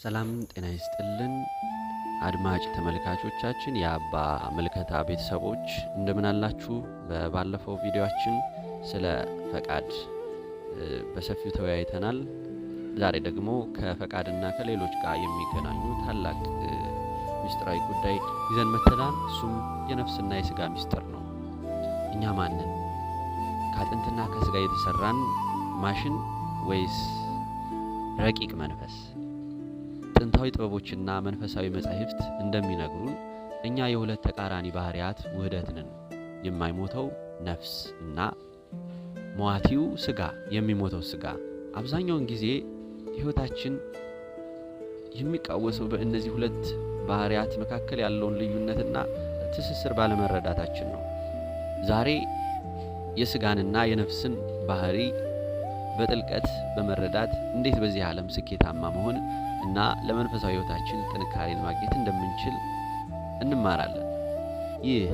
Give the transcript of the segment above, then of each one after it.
ሰላም ጤና ይስጥልን አድማጭ ተመልካቾቻችን የአባ መልከታ ቤተሰቦች እንደምን አላችሁ? በባለፈው ቪዲዮአችን ስለ ፈቃድ በሰፊው ተወያይተናል። ዛሬ ደግሞ ከፈቃድና ከሌሎች ጋር የሚገናኙ ታላቅ ሚስጥራዊ ጉዳይ ይዘን መተናል። እሱም የነፍስና የሥጋ ሚስጥር ነው። እኛ ማንን? ከአጥንትና ከሥጋ የተሰራን ማሽን ወይስ ረቂቅ መንፈስ? ጥንታዊ ጥበቦችና መንፈሳዊ መጻሕፍት እንደሚነግሩን እኛ የሁለት ተቃራኒ ባህሪያት ውህደት ነን። የማይሞተው ነፍስ እና ሟቲው ሥጋ፣ የሚሞተው ሥጋ። አብዛኛውን ጊዜ ሕይወታችን የሚቃወሰው በእነዚህ ሁለት ባህሪያት መካከል ያለውን ልዩነትና ትስስር ባለመረዳታችን ነው። ዛሬ የሥጋንና የነፍስን ባህሪ በጥልቀት በመረዳት እንዴት በዚህ ዓለም ስኬታማ መሆን እና ለመንፈሳዊ ሕይወታችን ጥንካሬን ማግኘት እንደምንችል እንማራለን። ይህ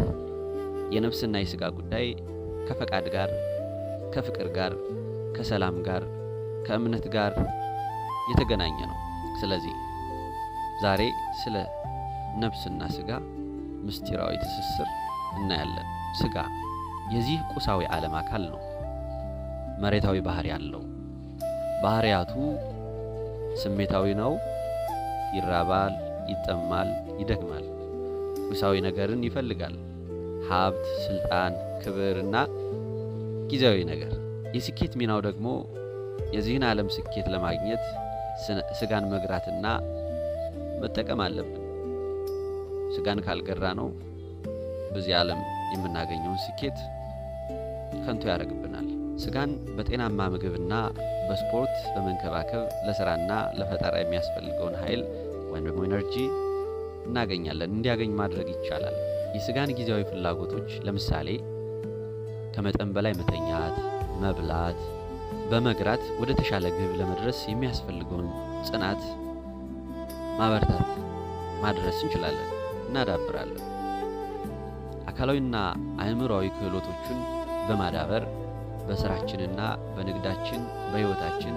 የነፍስና የሥጋ ጉዳይ ከፈቃድ ጋር፣ ከፍቅር ጋር፣ ከሰላም ጋር፣ ከእምነት ጋር የተገናኘ ነው። ስለዚህ ዛሬ ስለ ነፍስና ሥጋ ምስጢራዊ ትስስር እናያለን። ሥጋ የዚህ ቁሳዊ ዓለም አካል ነው። መሬታዊ ባህሪ አለው። ባህሪያቱ ስሜታዊ ነው። ይራባል፣ ይጠማል፣ ይደክማል። ቁሳዊ ነገርን ይፈልጋል። ሀብት፣ ስልጣን፣ ክብርና ጊዜያዊ ነገር። የስኬት ሚናው ደግሞ የዚህን ዓለም ስኬት ለማግኘት ሥጋን መግራትና መጠቀም አለብን። ሥጋን ካልገራ ነው በዚህ ዓለም የምናገኘውን ስኬት ከንቱ ያደርግብናል። ሥጋን በጤናማ ምግብና በስፖርት በመንከባከብ ለሥራና ለፈጠራ የሚያስፈልገውን ኃይል ወይም ደግሞ ኤነርጂ እናገኛለን። እንዲያገኝ ማድረግ ይቻላል። የሥጋን ጊዜያዊ ፍላጎቶች ለምሳሌ ከመጠን በላይ መተኛት፣ መብላት በመግራት ወደ ተሻለ ግብ ለመድረስ የሚያስፈልገውን ጽናት ማበርታት ማድረስ እንችላለን፣ እናዳብራለን። አካላዊና አእምሮአዊ ክህሎቶችን በማዳበር በስራችንና በንግዳችን በሕይወታችን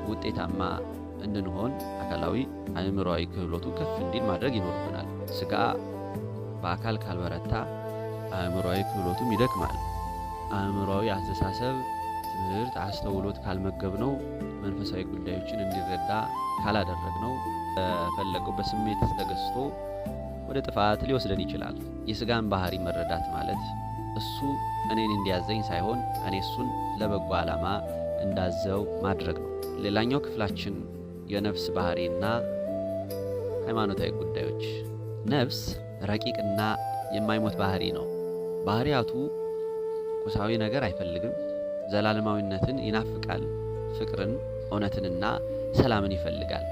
ውጤታማ እንድንሆን አካላዊ አእምሮአዊ ክህሎቱ ከፍ እንዲል ማድረግ ይኖርብናል። ሥጋ በአካል ካልበረታ አእምሮአዊ ክህሎቱም ይደክማል። አእምሮአዊ አስተሳሰብ፣ ትምህርት፣ አስተውሎት ካልመገብነው መንፈሳዊ ጉዳዮችን እንዲረዳ ካላደረግነው በፈለገው በስሜት ተገዝቶ ወደ ጥፋት ሊወስደን ይችላል። የሥጋን ባህሪ መረዳት ማለት እሱ እኔን እንዲያዘኝ ሳይሆን እኔ እሱን ለበጎ ዓላማ እንዳዘው ማድረግ ነው። ሌላኛው ክፍላችን የነፍስ ባህሪና ሃይማኖታዊ ጉዳዮች። ነፍስ ረቂቅና የማይሞት ባህሪ ነው። ባህሪያቱ ቁሳዊ ነገር አይፈልግም። ዘላለማዊነትን ይናፍቃል። ፍቅርን፣ እውነትንና ሰላምን ይፈልጋል።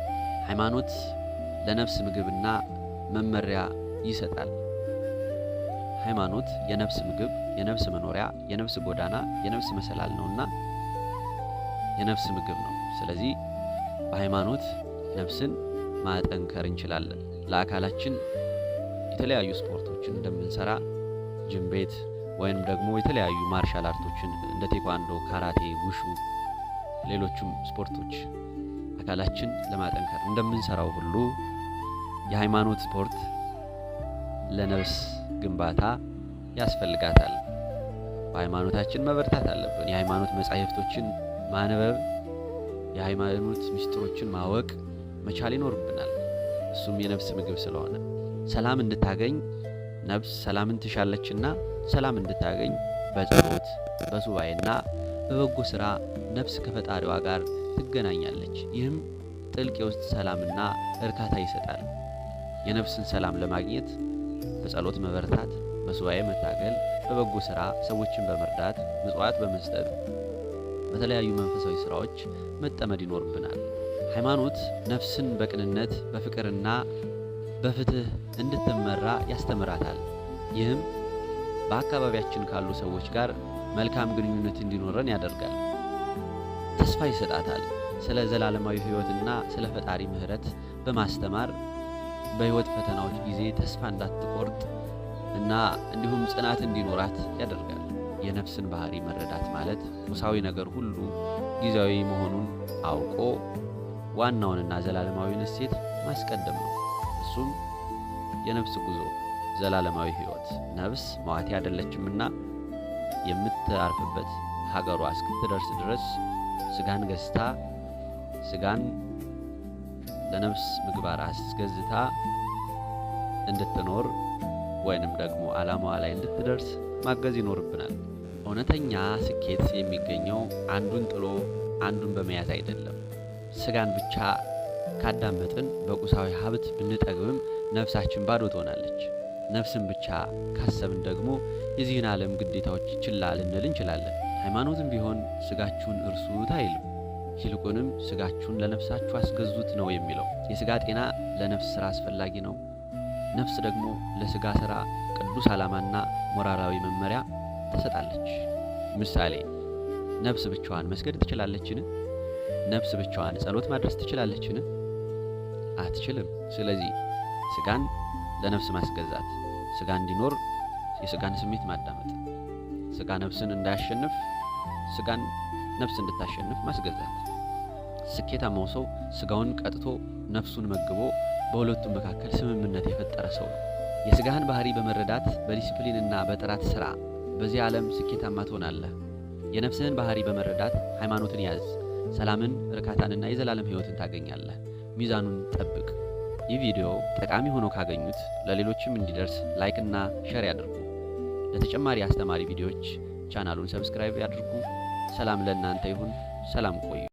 ሃይማኖት ለነፍስ ምግብና መመሪያ ይሰጣል። ሃይማኖት የነፍስ ምግብ፣ የነፍስ መኖሪያ፣ የነፍስ ጎዳና፣ የነፍስ መሰላል ነውና የነፍስ ምግብ ነው። ስለዚህ በሃይማኖት ነፍስን ማጠንከር እንችላለን። ለአካላችን የተለያዩ ስፖርቶችን እንደምንሰራ ጅም ቤት ወይም ደግሞ የተለያዩ ማርሻል አርቶችን እንደ ቴኳንዶ፣ ካራቴ፣ ውሹ፣ ሌሎችም ስፖርቶች አካላችን ለማጠንከር እንደምንሰራው ሁሉ የሃይማኖት ስፖርት ለነፍስ ግንባታ ያስፈልጋታል። በሃይማኖታችን መበርታት አለብን። የሃይማኖት መጻሕፍቶችን ማንበብ፣ የሃይማኖት ምስጢሮችን ማወቅ መቻል ይኖርብናል። እሱም የነፍስ ምግብ ስለሆነ ሰላም እንድታገኝ ነፍስ ሰላምን ትሻለችና ሰላም እንድታገኝ በጸሎት በሱባኤና በበጎ ሥራ ነፍስ ከፈጣሪዋ ጋር ትገናኛለች። ይህም ጥልቅ የውስጥ ሰላምና እርካታ ይሰጣል። የነፍስን ሰላም ለማግኘት በጸሎት መበርታት፣ በሱባኤ መታገል፣ በበጎ ሥራ ሰዎችን በመርዳት ምጽዋት በመስጠት በተለያዩ መንፈሳዊ ሥራዎች መጠመድ ይኖርብናል። ሃይማኖት ነፍስን በቅንነት በፍቅርና በፍትህ እንድትመራ ያስተምራታል። ይህም በአካባቢያችን ካሉ ሰዎች ጋር መልካም ግንኙነት እንዲኖረን ያደርጋል። ተስፋ ይሰጣታል። ስለ ዘላለማዊ ሕይወትና ስለ ፈጣሪ ምሕረት በማስተማር በሕይወት ፈተናዎች ጊዜ ተስፋ እንዳትቆርጥ እና እንዲሁም ጽናት እንዲኖራት ያደርጋል። የነፍስን ባህሪ መረዳት ማለት ቁሳዊ ነገር ሁሉ ጊዜያዊ መሆኑን አውቆ ዋናውንና ዘላለማዊውን እሴት ማስቀደም ነው። እሱም የነፍስ ጉዞ፣ ዘላለማዊ ሕይወት። ነፍስ መዋቲ አይደለችምና የምታርፍበት ሀገሯ እስክትደርስ ድረስ ስጋን ገዝታ ስጋን ለነፍስ ምግባር አስገዝታ እንድትኖር ወይንም ደግሞ ዓላማዋ ላይ እንድትደርስ ማገዝ ይኖርብናል። እውነተኛ ስኬት የሚገኘው አንዱን ጥሎ አንዱን በመያዝ አይደለም። ስጋን ብቻ ካዳመጥን በቁሳዊ ሀብት ብንጠግብም ነፍሳችን ባዶ ትሆናለች። ነፍስን ብቻ ካሰብን ደግሞ የዚህን ዓለም ግዴታዎች ችላ ልንል እንችላለን። ሃይማኖትም ቢሆን ስጋችሁን እርሱት አይልም። ይልቁንም ስጋችሁን ለነፍሳችሁ አስገዙት ነው የሚለው። የስጋ ጤና ለነፍስ ስራ አስፈላጊ ነው። ነፍስ ደግሞ ለስጋ ስራ ቅዱስ ዓላማና ሞራላዊ መመሪያ ትሰጣለች። ምሳሌ፣ ነፍስ ብቻዋን መስገድ ትችላለችን? ነፍስ ብቻዋን ጸሎት ማድረስ ትችላለችን? አትችልም። ስለዚህ ስጋን ለነፍስ ማስገዛት፣ ስጋ እንዲኖር የስጋን ስሜት ማዳመጥ፣ ስጋ ነፍስን እንዳያሸንፍ ስጋን ነፍስ እንድታሸንፍ ማስገዛት። ስኬታማው ሰው ስጋውን ቀጥቶ ነፍሱን መግቦ በሁለቱም መካከል ስምምነት የፈጠረ ሰው ነው። የስጋህን ባህሪ በመረዳት በዲሲፕሊንና በጥራት ስራ፣ በዚህ ዓለም ስኬታማ ትሆናለህ። የነፍስህን ባህሪ በመረዳት ሃይማኖትን ያዝ፣ ሰላምን፣ እርካታንና የዘላለም ሕይወትን ታገኛለህ። ሚዛኑን ጠብቅ። ይህ ቪዲዮ ጠቃሚ ሆኖ ካገኙት ለሌሎችም እንዲደርስ ላይክ እና ሼር ያድርጉ። ለተጨማሪ አስተማሪ ቪዲዮዎች ቻናሉን ሰብስክራይብ ያድርጉ። ሰላም ለእናንተ ይሁን። ሰላም ቆዩ።